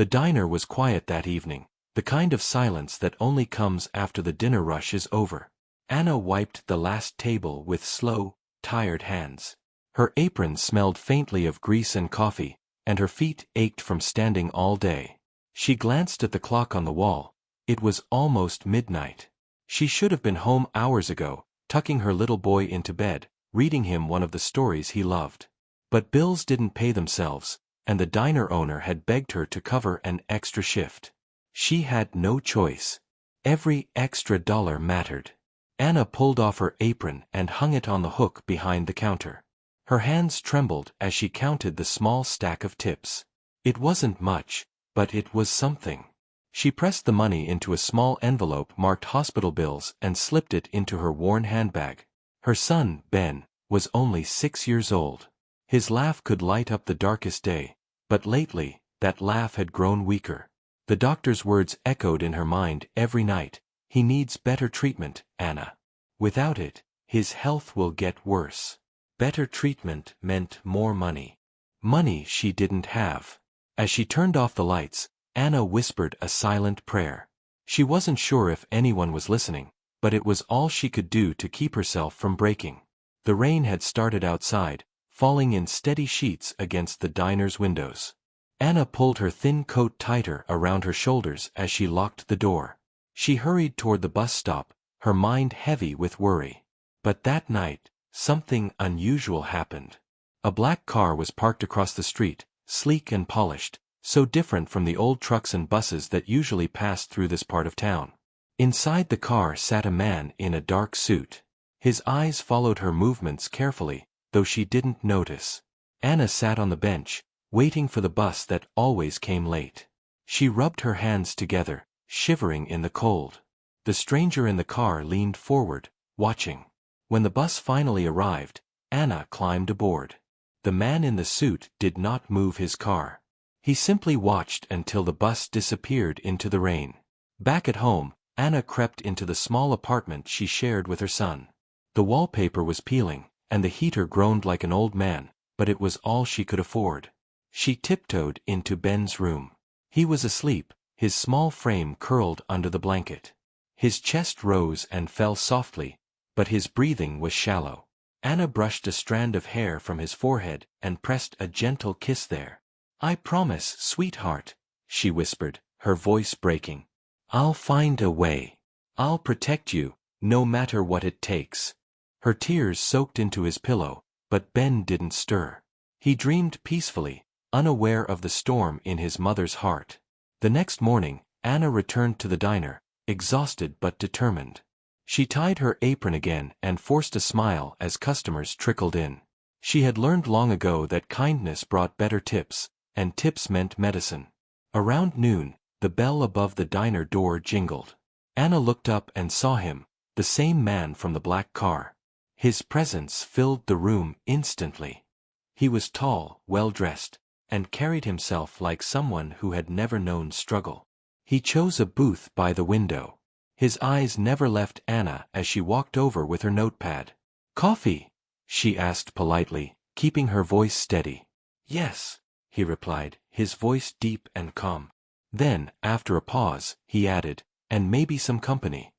The diner was quiet that evening, the kind of silence that only comes after the dinner rush is over. Anna wiped the last table with slow, tired hands. Her apron smelled faintly of grease and coffee, and her feet ached from standing all day. She glanced at the clock on the wall. It was almost midnight. She should have been home hours ago, tucking her little boy into bed, reading him one of the stories he loved. But bills didn't pay themselves, and the diner owner had begged her to cover an extra shift. She had no choice. Every extra dollar mattered. Anna pulled off her apron and hung it on the hook behind the counter. Her hands trembled as she counted the small stack of tips. It wasn't much, but it was something. She pressed the money into a small envelope marked hospital bills and slipped it into her worn handbag. Her son, Ben, was only 6 years old. His laugh could light up the darkest day, but lately, that laugh had grown weaker. The doctor's words echoed in her mind every night. He needs better treatment, Anna. Without it, his health will get worse. Better treatment meant more money. Money she didn't have. As she turned off the lights, Anna whispered a silent prayer. She wasn't sure if anyone was listening, but it was all she could do to keep herself from breaking. The rain had started outside, falling in steady sheets against the diner's windows. Anna pulled her thin coat tighter around her shoulders as she locked the door. She hurried toward the bus stop, her mind heavy with worry. But that night, something unusual happened. A black car was parked across the street, sleek and polished, so different from the old trucks and buses that usually passed through this part of town. Inside the car sat a man in a dark suit. His eyes followed her movements carefully, though she didn't notice. Anna sat on the bench, waiting for the bus that always came late. She rubbed her hands together, shivering in the cold. The stranger in the car leaned forward, watching. When the bus finally arrived, Anna climbed aboard. The man in the suit did not move his car. He simply watched until the bus disappeared into the rain. Back at home, Anna crept into the small apartment she shared with her son. The wallpaper was peeling, and the heater groaned like an old man, but it was all she could afford. She tiptoed into Ben's room. He was asleep, his small frame curled under the blanket. His chest rose and fell softly, but his breathing was shallow. Anna brushed a strand of hair from his forehead and pressed a gentle kiss there. "I promise, sweetheart," she whispered, her voice breaking. "I'll find a way. I'll protect you, no matter what it takes." Her tears soaked into his pillow, but Ben didn't stir. He dreamed peacefully, unaware of the storm in his mother's heart. The next morning, Anna returned to the diner, exhausted but determined. She tied her apron again and forced a smile as customers trickled in. She had learned long ago that kindness brought better tips, and tips meant medicine. Around noon, the bell above the diner door jingled. Anna looked up and saw him, the same man from the black car. His presence filled the room instantly. He was tall, well-dressed, and carried himself like someone who had never known struggle. He chose a booth by the window. His eyes never left Anna as she walked over with her notepad. "Coffee?" she asked politely, keeping her voice steady. "Yes," he replied, his voice deep and calm. Then, after a pause, he added, "And maybe some company."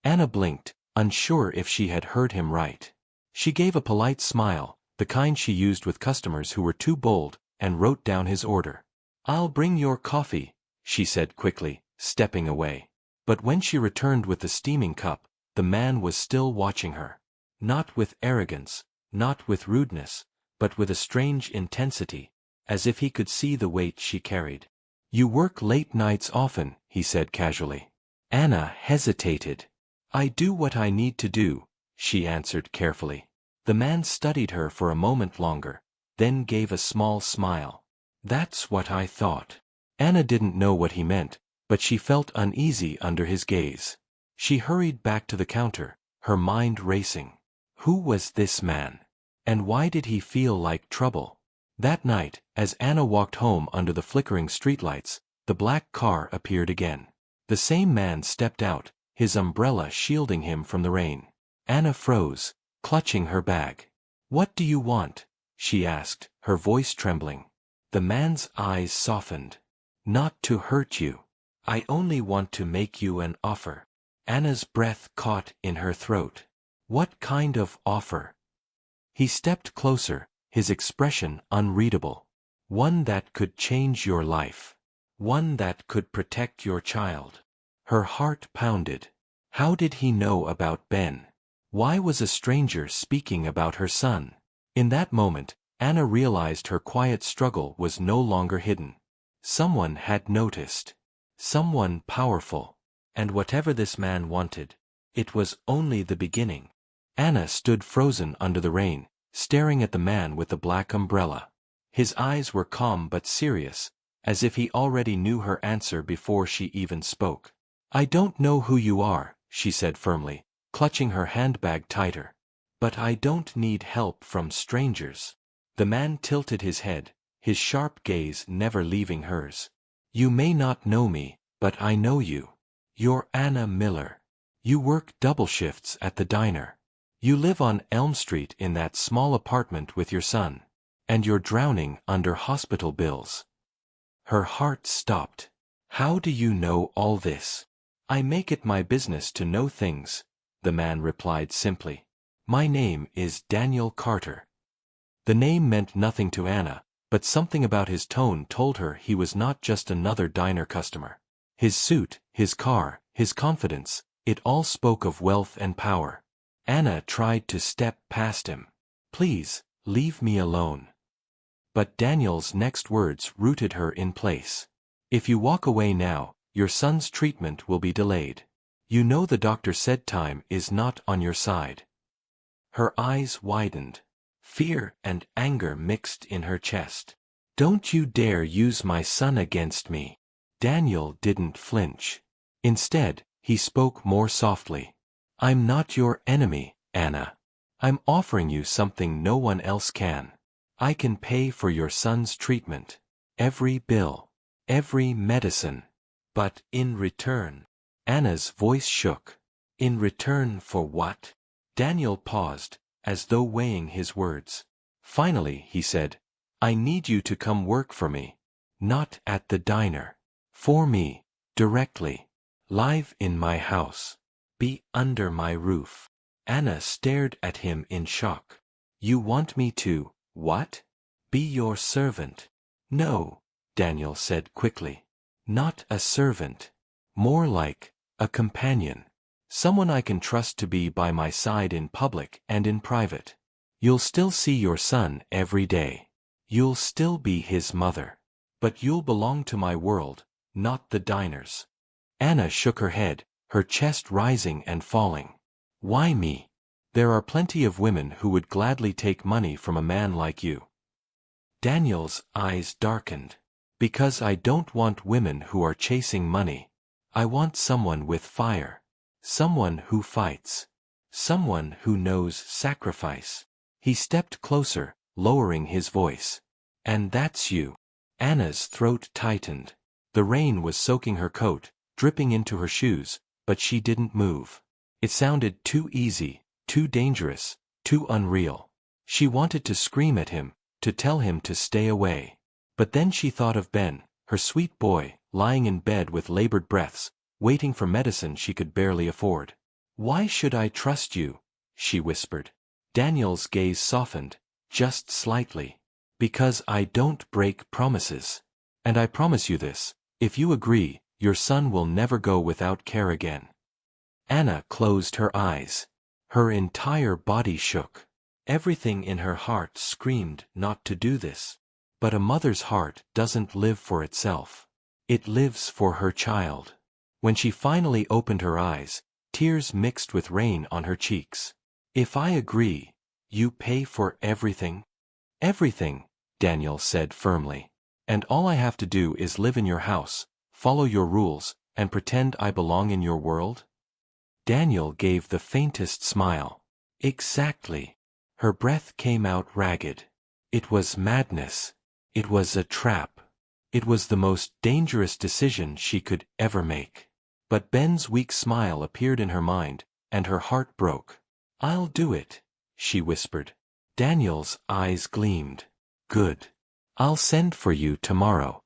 Anna blinked, unsure if she had heard him right. She gave a polite smile, the kind she used with customers who were too bold, and wrote down his order. "I'll bring your coffee," she said quickly, stepping away. But when she returned with the steaming cup, the man was still watching her. Not with arrogance, not with rudeness, but with a strange intensity, as if he could see the weight she carried. "You work late nights often," he said casually. Anna hesitated. "I do what I need to do," she answered carefully. The man studied her for a moment longer, then gave a small smile. "That's what I thought." Anna didn't know what he meant, but she felt uneasy under his gaze. She hurried back to the counter, her mind racing. Who was this man? And why did he feel like trouble? That night, as Anna walked home under the flickering streetlights, the black car appeared again. The same man stepped out, his umbrella shielding him from the rain. Anna froze, clutching her bag. "What do you want?" she asked, her voice trembling. The man's eyes softened. Not to hurt you. I only want to make you an offer. Anna's breath caught in her throat. What kind of offer? He stepped closer, his expression unreadable. One that could change your life. One that could protect your child. Her heart pounded. How did he know about Ben? Why was a stranger speaking about her son? In that moment, Anna realized her quiet struggle was no longer hidden. Someone had noticed. Someone powerful. And whatever this man wanted, it was only the beginning. Anna stood frozen under the rain, staring at the man with the black umbrella. His eyes were calm but serious, as if he already knew her answer before she even spoke. I don't know who you are, she said firmly, clutching her handbag tighter. But I don't need help from strangers. The man tilted his head, his sharp gaze never leaving hers. You may not know me, but I know you. You're Anna Miller. You work double shifts at the diner. You live on Elm Street in that small apartment with your son. And you're drowning under hospital bills. Her heart stopped. How do you know all this? I make it my business to know things, the man replied simply. My name is Daniel Carter. The name meant nothing to Anna, but something about his tone told her he was not just another diner customer. His suit, his car, his confidence, it all spoke of wealth and power. Anna tried to step past him. Please, leave me alone. But Daniel's next words rooted her in place. If you walk away now, your son's treatment will be delayed. You know the doctor said time is not on your side. Her eyes widened. Fear and anger mixed in her chest. Don't you dare use my son against me. Daniel didn't flinch. Instead, he spoke more softly. I'm not your enemy, Anna. I'm offering you something no one else can. I can pay for your son's treatment. Every bill. Every medicine. But in return. Anna's voice shook. In return for what? Daniel paused, as though weighing his words. Finally, he said, I need you to come work for me. Not at the diner. For me. Directly. Live in my house. Be under my roof. Anna stared at him in shock. You want me to, what? Be your servant? No, Daniel said quickly. Not a servant. More like a companion. Someone I can trust to be by my side in public and in private. You'll still see your son every day. You'll still be his mother. But you'll belong to my world, not the diner's. Anna shook her head, her chest rising and falling. Why me? There are plenty of women who would gladly take money from a man like you. Daniel's eyes darkened. Because I don't want women who are chasing money. I want someone with fire. Someone who fights. Someone who knows sacrifice. He stepped closer, lowering his voice. And that's you. Anna's throat tightened. The rain was soaking her coat, dripping into her shoes, but she didn't move. It sounded too easy, too dangerous, too unreal. She wanted to scream at him, to tell him to stay away. But then she thought of Ben, her sweet boy, lying in bed with labored breaths, waiting for medicine she could barely afford. Why should I trust you? She whispered. Daniel's gaze softened, just slightly. Because I don't break promises. And I promise you this, if you agree, your son will never go without care again. Anna closed her eyes. Her entire body shook. Everything in her heart screamed not to do this. But a mother's heart doesn't live for itself. It lives for her child. When she finally opened her eyes, tears mixed with rain on her cheeks. If I agree, you pay for everything? Everything, Daniel said firmly. And all I have to do is live in your house, follow your rules, and pretend I belong in your world? Daniel gave the faintest smile. Exactly. Her breath came out ragged. It was madness. It was a trap. It was the most dangerous decision she could ever make. But Ben's weak smile appeared in her mind, and her heart broke. I'll do it, she whispered. Daniel's eyes gleamed. Good. I'll send for you tomorrow.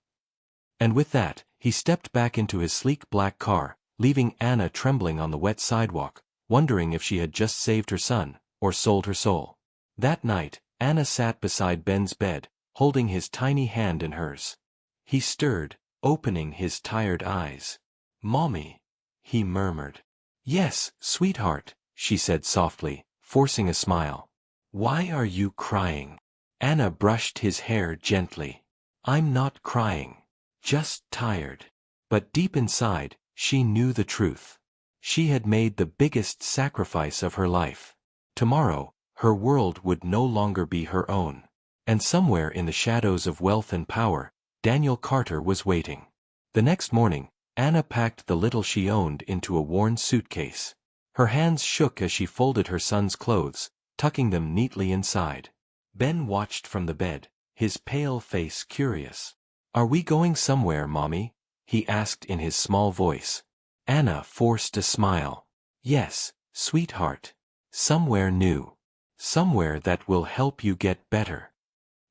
And with that, he stepped back into his sleek black car, leaving Anna trembling on the wet sidewalk, wondering if she had just saved her son, or sold her soul. That night, Anna sat beside Ben's bed, holding his tiny hand in hers. He stirred, opening his tired eyes. "Mommy," he murmured. "Yes, sweetheart," she said softly, forcing a smile. "Why are you crying?" Anna brushed his hair gently. "I'm not crying. Just tired." But deep inside, she knew the truth. She had made the biggest sacrifice of her life. Tomorrow, her world would no longer be her own. And somewhere in the shadows of wealth and power, Daniel Carter was waiting. The next morning, Anna packed the little she owned into a worn suitcase. Her hands shook as she folded her son's clothes, tucking them neatly inside. Ben watched from the bed, his pale face curious. "Are we going somewhere, Mommy?" he asked in his small voice. Anna forced a smile. "Yes, sweetheart. Somewhere new. Somewhere that will help you get better."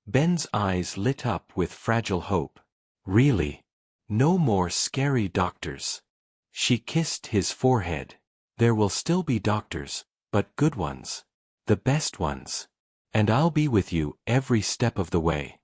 Ben's eyes lit up with fragile hope. "Really? No more scary doctors?" She kissed his forehead. "There will still be doctors, but good ones. The best ones. And I'll be with you every step of the way."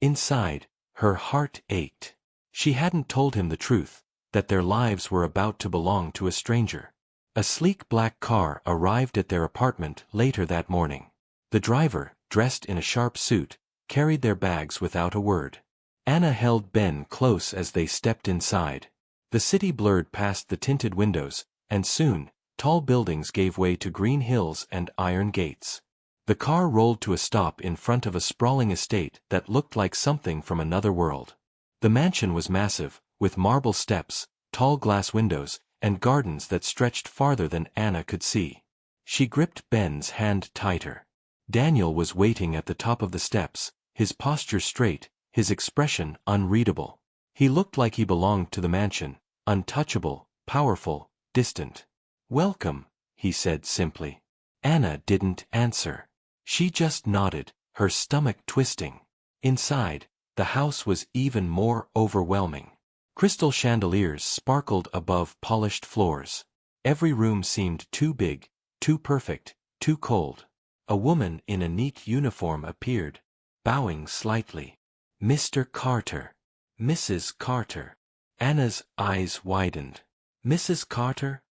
Inside, her heart ached. She hadn't told him the truth, that their lives were about to belong to a stranger. A sleek black car arrived at their apartment later that morning. The driver, dressed in a sharp suit, carried their bags without a word. Anna held Ben close as they stepped inside. The city blurred past the tinted windows, and soon, tall buildings gave way to green hills and iron gates. The car rolled to a stop in front of a sprawling estate that looked like something from another world. The mansion was massive, with marble steps, tall glass windows, and gardens that stretched farther than Anna could see. She gripped Ben's hand tighter. Daniel was waiting at the top of the steps, his posture straight, his expression unreadable. He looked like he belonged to the mansion, untouchable, powerful, distant. "Welcome," he said simply. Anna didn't answer. She just nodded, her stomach twisting. Inside, the house was even more overwhelming. Crystal chandeliers sparkled above polished floors. Every room seemed too big, too perfect, too cold. A woman in a neat uniform appeared, bowing slightly. "Mr. Carter." "Mrs. Carter." Anna's eyes widened. "Mrs. Carter?"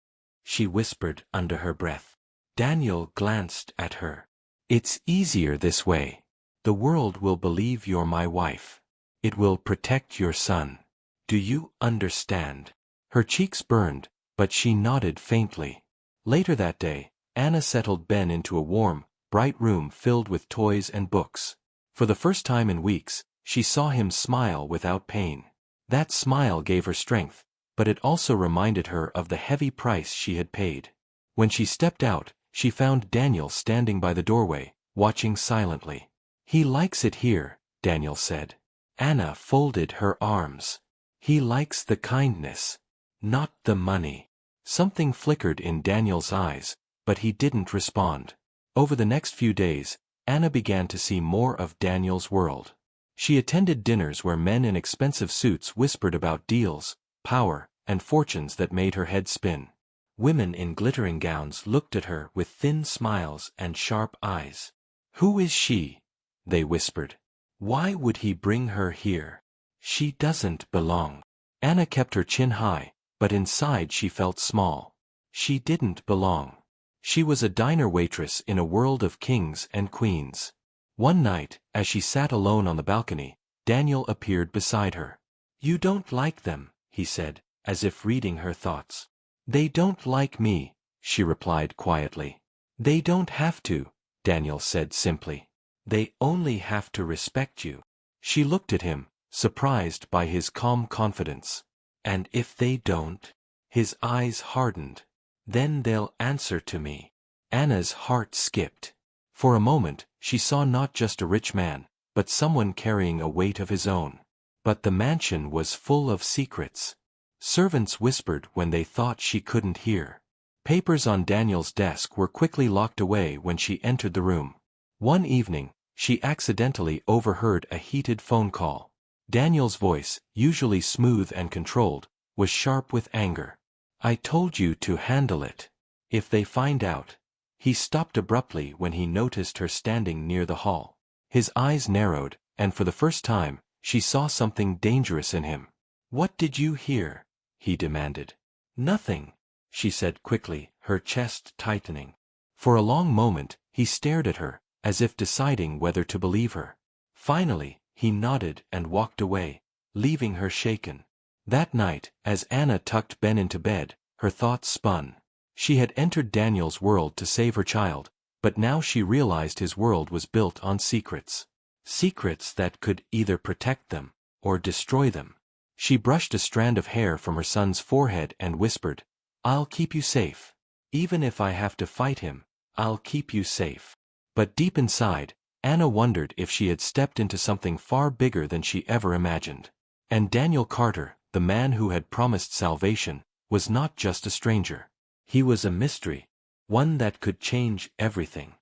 she whispered under her breath. Daniel glanced at her. "It's easier this way. The world will believe you're my wife. It will protect your son. Do you understand?" Her cheeks burned, but she nodded faintly. Later that day, Anna settled Ben into a warm, bright room filled with toys and books. For the first time in weeks, she saw him smile without pain. That smile gave her strength, but it also reminded her of the heavy price she had paid. When she stepped out, she found Daniel standing by the doorway, watching silently. "He likes it here," Daniel said. Anna folded her arms. "He likes the kindness, not the money." Something flickered in Daniel's eyes, but he didn't respond. Over the next few days, Anna began to see more of Daniel's world. She attended dinners where men in expensive suits whispered about deals, power, and fortunes that made her head spin. Women in glittering gowns looked at her with thin smiles and sharp eyes. "Who is she?" they whispered. "Why would he bring her here? She doesn't belong." Anna kept her chin high, but inside she felt small. She didn't belong. She was a diner waitress in a world of kings and queens. One night, as she sat alone on the balcony, Daniel appeared beside her. "You don't like them," he said, as if reading her thoughts. "They don't like me," she replied quietly. "They don't have to," Daniel said simply. "They only have to respect you." She looked at him, surprised by his calm confidence. "And if they don't?" His eyes hardened. "Then they'll answer to me." Anna's heart skipped. For a moment, she saw not just a rich man, but someone carrying a weight of his own. But the mansion was full of secrets. Servants whispered when they thought she couldn't hear. Papers on Daniel's desk were quickly locked away when she entered the room. One evening, she accidentally overheard a heated phone call. Daniel's voice, usually smooth and controlled, was sharp with anger. I told you to handle it. If they find out. He stopped abruptly when he noticed her standing near the hall. His eyes narrowed, and for the first time, she saw something dangerous in him. What did you hear? He demanded. Nothing, she said quickly, her chest tightening. For a long moment, he stared at her, as if deciding whether to believe her. Finally, he nodded and walked away, leaving her shaken. That night, as Anna tucked Ben into bed, her thoughts spun. She had entered Daniel's world to save her child, but now she realized his world was built on secrets. Secrets that could either protect them, or destroy them. She brushed a strand of hair from her son's forehead and whispered, I'll keep you safe. Even if I have to fight him, I'll keep you safe. But deep inside, Anna wondered if she had stepped into something far bigger than she ever imagined. And Daniel Carter, the man who had promised salvation, was not just a stranger. He was a mystery, one that could change everything.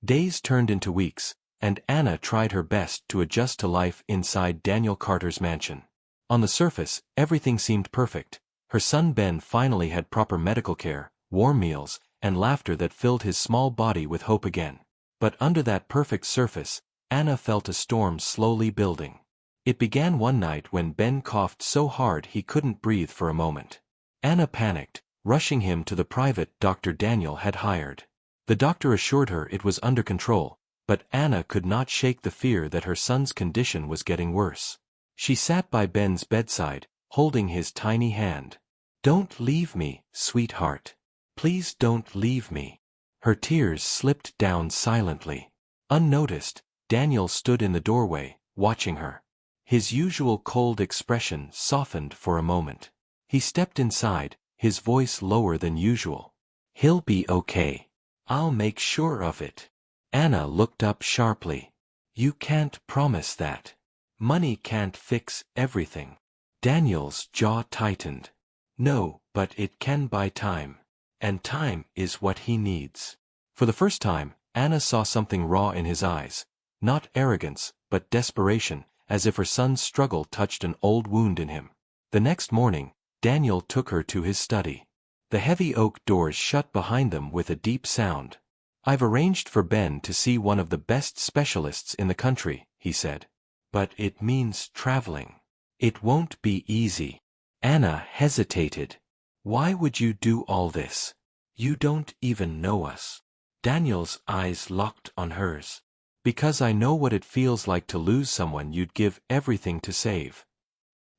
Days turned into weeks, and Anna tried her best to adjust to life inside Daniel Carter's mansion. On the surface, everything seemed perfect. Her son Ben finally had proper medical care, warm meals, and laughter that filled his small body with hope again. But under that perfect surface, Anna felt a storm slowly building. It began one night when Ben coughed so hard he couldn't breathe for a moment. Anna panicked, rushing him to the private doctor Daniel had hired. The doctor assured her it was under control, but Anna could not shake the fear that her son's condition was getting worse. She sat by Ben's bedside, holding his tiny hand. Don't leave me, sweetheart. Please don't leave me. Her tears slipped down silently. Unnoticed, Daniel stood in the doorway, watching her. His usual cold expression softened for a moment. He stepped inside, his voice lower than usual. He'll be okay. I'll make sure of it. Anna looked up sharply. You can't promise that. Money can't fix everything. Daniel's jaw tightened. No, but it can buy time. And time is what he needs. For the first time, Anna saw something raw in his eyes. Not arrogance, but desperation, as if her son's struggle touched an old wound in him. The next morning, Daniel took her to his study. The heavy oak doors shut behind them with a deep sound. I've arranged for Ben to see one of the best specialists in the country, he said. But it means traveling. It won't be easy. Anna hesitated. Why would you do all this? You don't even know us. Daniel's eyes locked on hers. Because I know what it feels like to lose someone you'd give everything to save.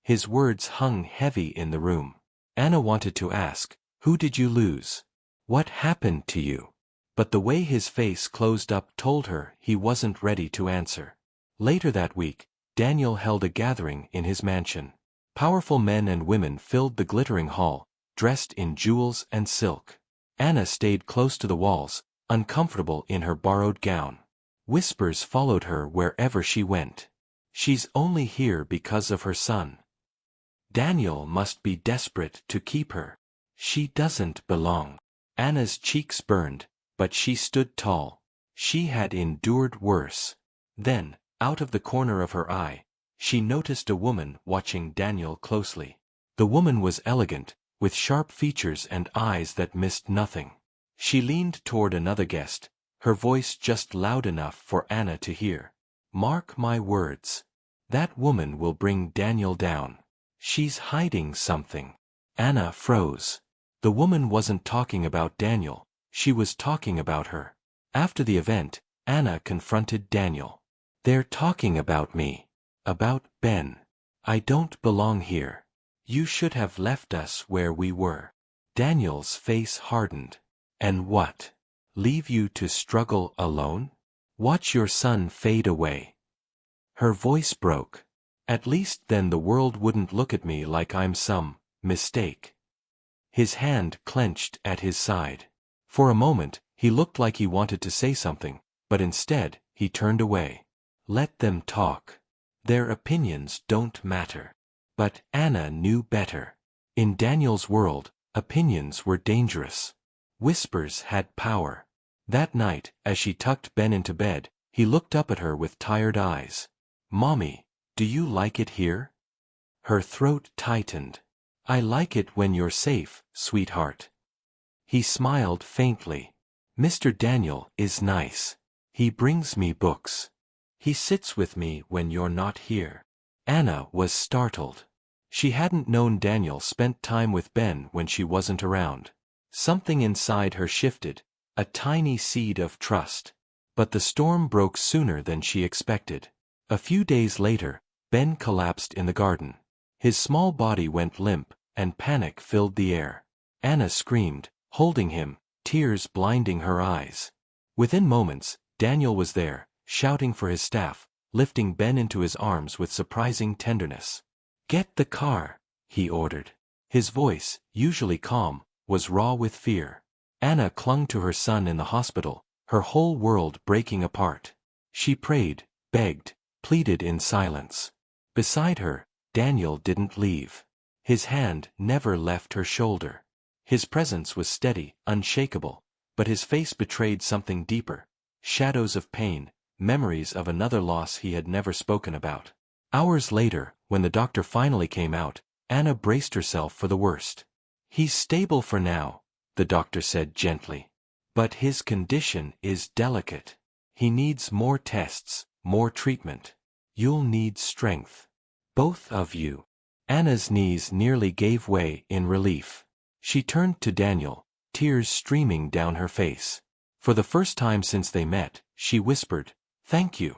His words hung heavy in the room. Anna wanted to ask, who did you lose? What happened to you? But the way his face closed up told her he wasn't ready to answer. Later that week, Daniel held a gathering in his mansion. Powerful men and women filled the glittering hall, dressed in jewels and silk. Anna stayed close to the walls, uncomfortable in her borrowed gown. Whispers followed her wherever she went. She's only here because of her son. Daniel must be desperate to keep her. She doesn't belong. Anna's cheeks burned, but she stood tall. She had endured worse. Then, out of the corner of her eye, she noticed a woman watching Daniel closely. The woman was elegant, with sharp features and eyes that missed nothing. She leaned toward another guest, her voice just loud enough for Anna to hear. Mark my words. That woman will bring Daniel down. She's hiding something. Anna froze. The woman wasn't talking about Daniel, she was talking about her. After the event, Anna confronted Daniel. They're talking about me. About Ben. I don't belong here. You should have left us where we were. Daniel's face hardened. And what? Leave you to struggle alone? Watch your son fade away. Her voice broke. At least then the world wouldn't look at me like I'm some mistake. His hand clenched at his side. For a moment, he looked like he wanted to say something, but instead, he turned away. Let them talk. Their opinions don't matter. But Anna knew better. In Daniel's world, opinions were dangerous. Whispers had power. That night, as she tucked Ben into bed, he looked up at her with tired eyes. Mommy, Do you like it here? Her throat tightened. I like it when you're safe, sweetheart. He smiled faintly. Mr. Daniel is nice. He brings me books. He sits with me when you're not here. Anna was startled. She hadn't known Daniel spent time with Ben when she wasn't around. Something inside her shifted, a tiny seed of trust. But the storm broke sooner than she expected. A few days later, Ben collapsed in the garden. His small body went limp, and panic filled the air. Anna screamed, holding him, tears blinding her eyes. Within moments, Daniel was there, shouting for his staff, lifting Ben into his arms with surprising tenderness. Get the car, he ordered. His voice, usually calm, was raw with fear. Anna clung to her son in the hospital, her whole world breaking apart. She prayed, begged, pleaded in silence. Beside her, Daniel didn't leave. His hand never left her shoulder. His presence was steady, unshakable, but his face betrayed something deeper. Shadows of pain, memories of another loss he had never spoken about. Hours later, when the doctor finally came out, Anna braced herself for the worst. He's stable for now, the doctor said gently. But his condition is delicate. He needs more tests, more treatment. You'll need strength. Both of you. Anna's knees nearly gave way in relief. She turned to Daniel, tears streaming down her face. For the first time since they met, she whispered, "Thank you."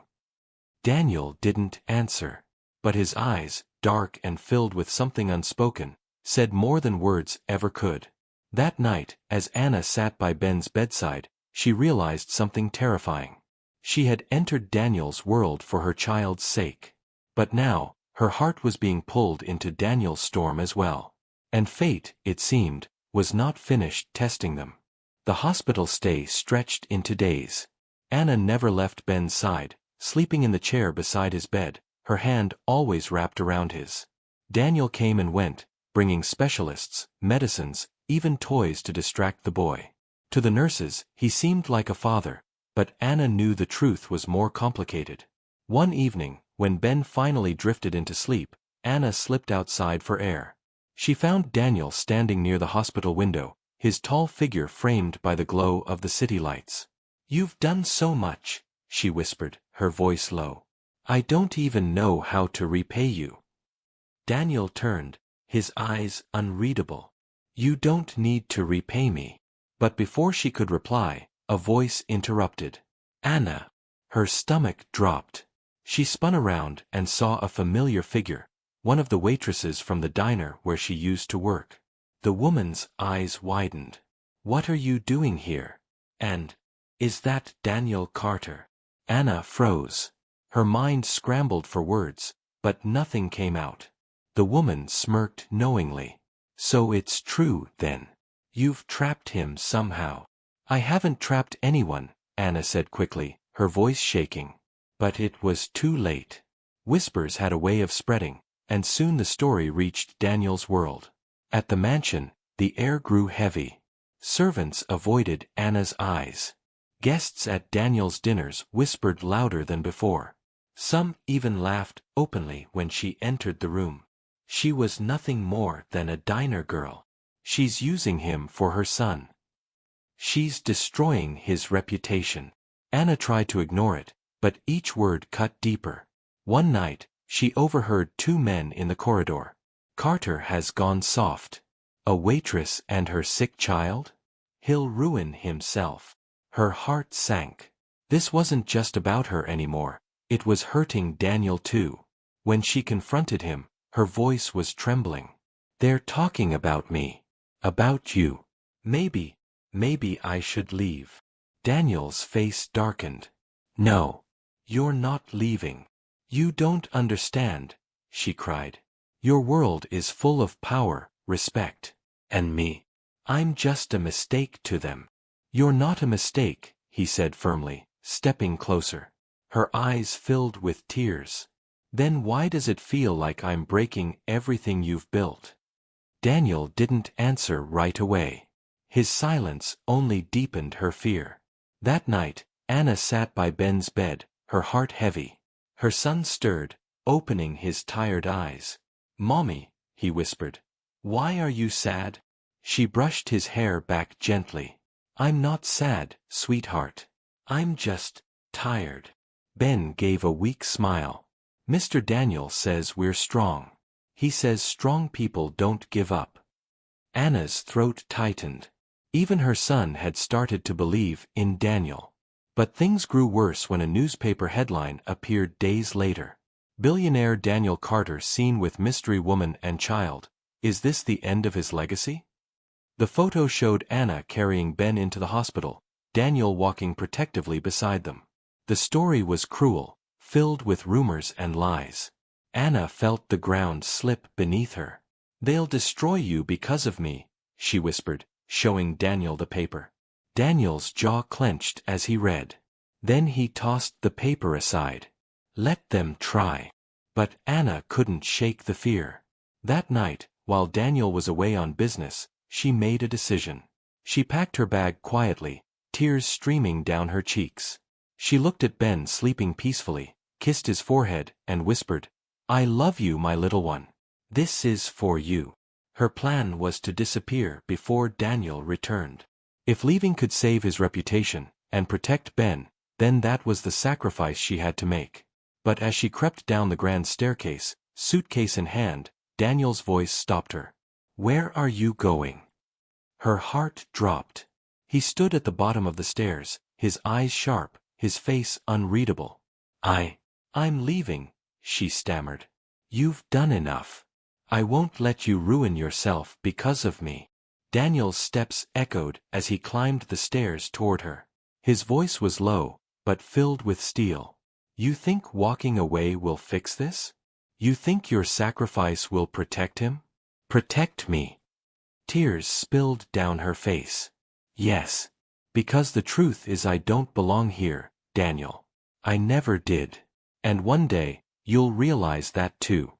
Daniel didn't answer. But his eyes, dark and filled with something unspoken, said more than words ever could. That night, as Anna sat by Ben's bedside, she realized something terrifying. She had entered Daniel's world for her child's sake. But now, her heart was being pulled into Daniel's storm as well. And fate, it seemed, was not finished testing them. The hospital stay stretched into days. Anna never left Ben's side, sleeping in the chair beside his bed, her hand always wrapped around his. Daniel came and went, bringing specialists, medicines, even toys to distract the boy. To the nurses, he seemed like a father, but Anna knew the truth was more complicated. One evening, when Ben finally drifted into sleep, Anna slipped outside for air. She found Daniel standing near the hospital window, his tall figure framed by the glow of the city lights. "You've done so much," she whispered, her voice low. "I don't even know how to repay you." Daniel turned, his eyes unreadable. "You don't need to repay me." But before she could reply, a voice interrupted. "Anna." Her stomach dropped. She spun around and saw a familiar figure, one of the waitresses from the diner where she used to work. The woman's eyes widened. "What are you doing here? And, is that Daniel Carter?" Anna froze. Her mind scrambled for words, but nothing came out. The woman smirked knowingly. "So it's true, then. You've trapped him somehow." "I haven't trapped anyone," Anna said quickly, her voice shaking. But it was too late. Whispers had a way of spreading, and soon the story reached Daniel's world. At the mansion, the air grew heavy. Servants avoided Anna's eyes. Guests at Daniel's dinners whispered louder than before. Some even laughed openly when she entered the room. She was nothing more than a diner girl. She's using him for her son. She's destroying his reputation. Anna tried to ignore it, but each word cut deeper. One night, she overheard two men in the corridor. "Carter has gone soft. A waitress and her sick child? He'll ruin himself." Her heart sank. This wasn't just about her anymore. It was hurting Daniel too. When she confronted him, her voice was trembling. "They're talking about me. About you. Maybe I should leave." Daniel's face darkened. "No. You're not leaving. You don't understand," she cried. "Your world is full of power, respect. And me. I'm just a mistake to them." "You're not a mistake," he said firmly, stepping closer. Her eyes filled with tears. "Then why does it feel like I'm breaking everything you've built?" Daniel didn't answer right away. His silence only deepened her fear. That night, Anna sat by Ben's bed, her heart heavy. Her son stirred, opening his tired eyes. "Mommy," he whispered. "Why are you sad?" She brushed his hair back gently. "I'm not sad, sweetheart. I'm just tired." Ben gave a weak smile. "Mr. Daniel says we're strong. He says strong people don't give up." Anna's throat tightened. Even her son had started to believe in Daniel. But things grew worse when a newspaper headline appeared days later. "Billionaire Daniel Carter seen with mystery woman and child. Is this the end of his legacy?" The photo showed Anna carrying Ben into the hospital, Daniel walking protectively beside them. The story was cruel, filled with rumors and lies. Anna felt the ground slip beneath her. "They'll destroy you because of me," she whispered, showing Daniel the paper. Daniel's jaw clenched as he read. Then he tossed the paper aside. "Let them try." But Anna couldn't shake the fear. That night, while Daniel was away on business, she made a decision. She packed her bag quietly, tears streaming down her cheeks. She looked at Ben sleeping peacefully, kissed his forehead, and whispered, "I love you, my little one. This is for you." Her plan was to disappear before Daniel returned. If leaving could save his reputation and protect Ben, then that was the sacrifice she had to make. But as she crept down the grand staircase, suitcase in hand, Daniel's voice stopped her. "Where are you going?" Her heart dropped. He stood at the bottom of the stairs, his eyes sharp, his face unreadable. I'm leaving," she stammered. "You've done enough. I won't let you ruin yourself because of me." Daniel's steps echoed as he climbed the stairs toward her. His voice was low, but filled with steel. "You think walking away will fix this? You think your sacrifice will protect him? Protect me?" Tears spilled down her face. "Yes. Because the truth is I don't belong here, Daniel. I never did. And one day, you'll realize that too."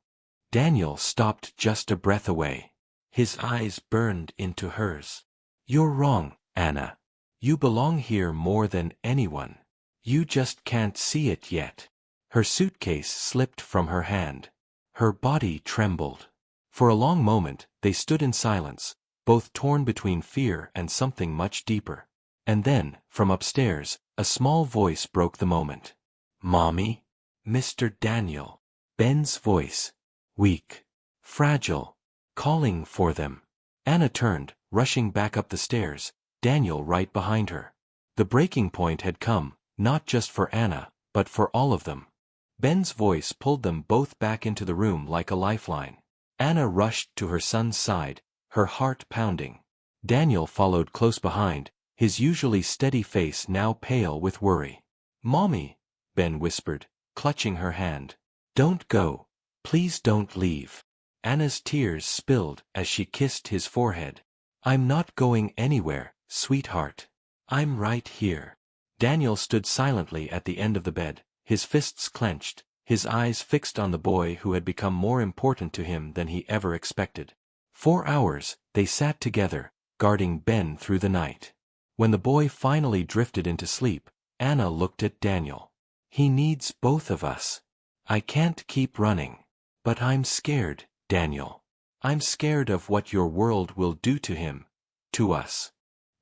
Daniel stopped just a breath away. His eyes burned into hers. "You're wrong, Anna. You belong here more than anyone. You just can't see it yet." Her suitcase slipped from her hand. Her body trembled. For a long moment, they stood in silence, both torn between fear and something much deeper. And then, from upstairs, a small voice broke the moment. "Mommy?" "Mr. Daniel." Ben's voice. Weak. Fragile. Calling for them. Anna turned, rushing back up the stairs, Daniel right behind her. The breaking point had come, not just for Anna, but for all of them. Ben's voice pulled them both back into the room like a lifeline. Anna rushed to her son's side, her heart pounding. Daniel followed close behind, his usually steady face now pale with worry. "Mommy," Ben whispered, clutching her hand. "Don't go. Please don't leave." Anna's tears spilled as she kissed his forehead. "I'm not going anywhere, sweetheart. I'm right here." Daniel stood silently at the end of the bed, his fists clenched, his eyes fixed on the boy who had become more important to him than he ever expected. 4 hours, they sat together, guarding Ben through the night. When the boy finally drifted into sleep, Anna looked at Daniel. "He needs both of us. I can't keep running. But I'm scared, Daniel. I'm scared of what your world will do to him, to us."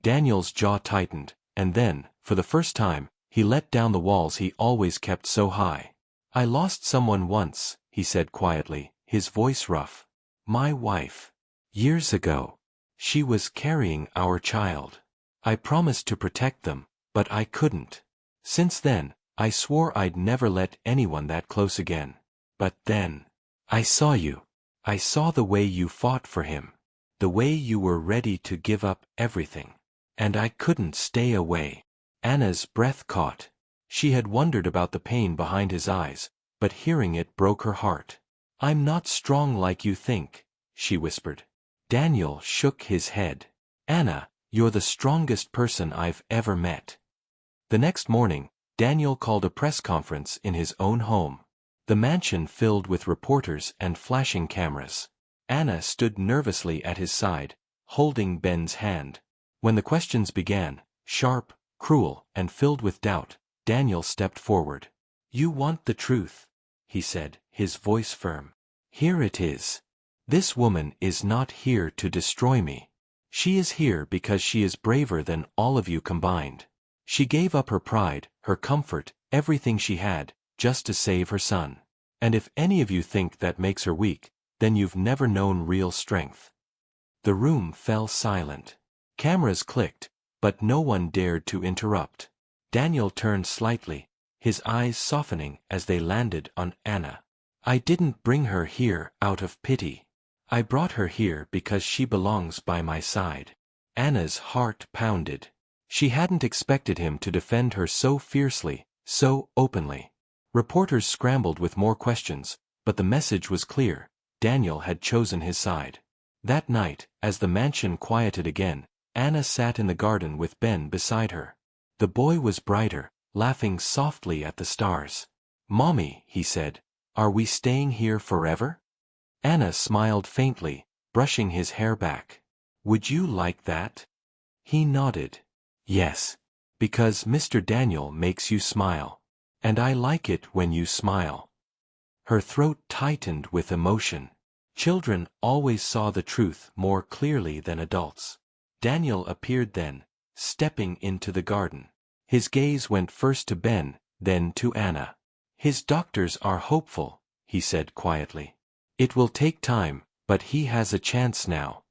Daniel's jaw tightened, and then, for the first time, he let down the walls he always kept so high. "I lost someone once," he said quietly, his voice rough. "My wife. Years ago. She was carrying our child. I promised to protect them, but I couldn't. Since then, I swore I'd never let anyone that close again. But then, I saw you. I saw the way you fought for him. The way you were ready to give up everything. And I couldn't stay away." Anna's breath caught. She had wondered about the pain behind his eyes, but hearing it broke her heart. "I'm not strong like you think," she whispered. Daniel shook his head. "Anna, you're the strongest person I've ever met." The next morning, Daniel called a press conference in his own home. The mansion filled with reporters and flashing cameras. Anna stood nervously at his side, holding Ben's hand. When the questions began, sharp, cruel, and filled with doubt, Daniel stepped forward. "You want the truth," he said, his voice firm. Here it is. This woman is not here to destroy me. She is here because she is braver than all of you combined. She gave up her pride, her comfort, everything she had, just to save her son. And if any of you think that makes her weak, then you've never known real strength. The room fell silent. Cameras clicked, but no one dared to interrupt. Daniel turned slightly, his eyes softening as they landed on Anna. I didn't bring her here out of pity. I brought her here because she belongs by my side. Anna's heart pounded. She hadn't expected him to defend her so fiercely, so openly. Reporters scrambled with more questions, but the message was clear. Daniel had chosen his side. That night, as the mansion quieted again, Anna sat in the garden with Ben beside her. The boy was brighter, laughing softly at the stars. Mommy, he said, are we staying here forever? Anna smiled faintly, brushing his hair back. Would you like that? He nodded. Yes. Because Mr. Daniel makes you smile. And I like it when you smile. Her throat tightened with emotion. Children always saw the truth more clearly than adults. Daniel appeared then, stepping into the garden. His gaze went first to Ben, then to Anna. His doctors are hopeful, he said quietly. It will take time, but he has a chance now.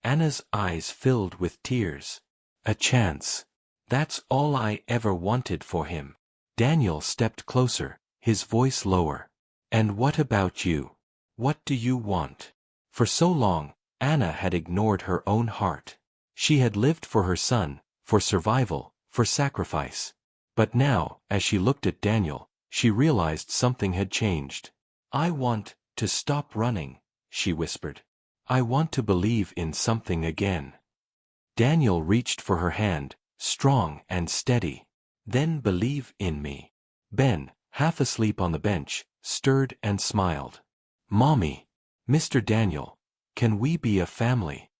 Anna's eyes filled with tears. A chance. That's all I ever wanted for him. Daniel stepped closer, his voice lower. And what about you? What do you want? For so long, Anna had ignored her own heart. She had lived for her son, for survival, for sacrifice. But now, as she looked at Daniel, she realized something had changed. I want to stop running, she whispered. I want to believe in something again. Daniel reached for her hand, strong and steady. Then believe in me. Ben, half asleep on the bench, stirred and smiled. Mommy, Mr. Daniel, can we be a family?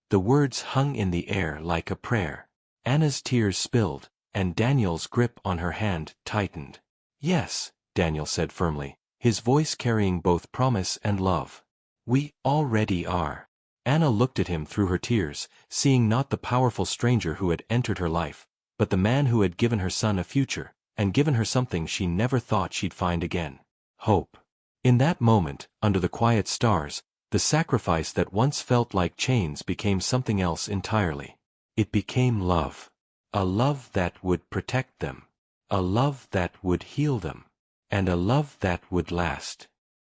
The words hung in the air like a prayer. Anna's tears spilled, and Daniel's grip on her hand tightened. Yes, Daniel said firmly, his voice carrying both promise and love. We already are. Anna looked at him through her tears, seeing not the powerful stranger who had entered her life, but the man who had given her son a future, and given her something she never thought she'd find again. Hope. In that moment, under the quiet stars, the sacrifice that once felt like chains became something else entirely. It became love. A love that would protect them. A love that would heal them. And a love that would last.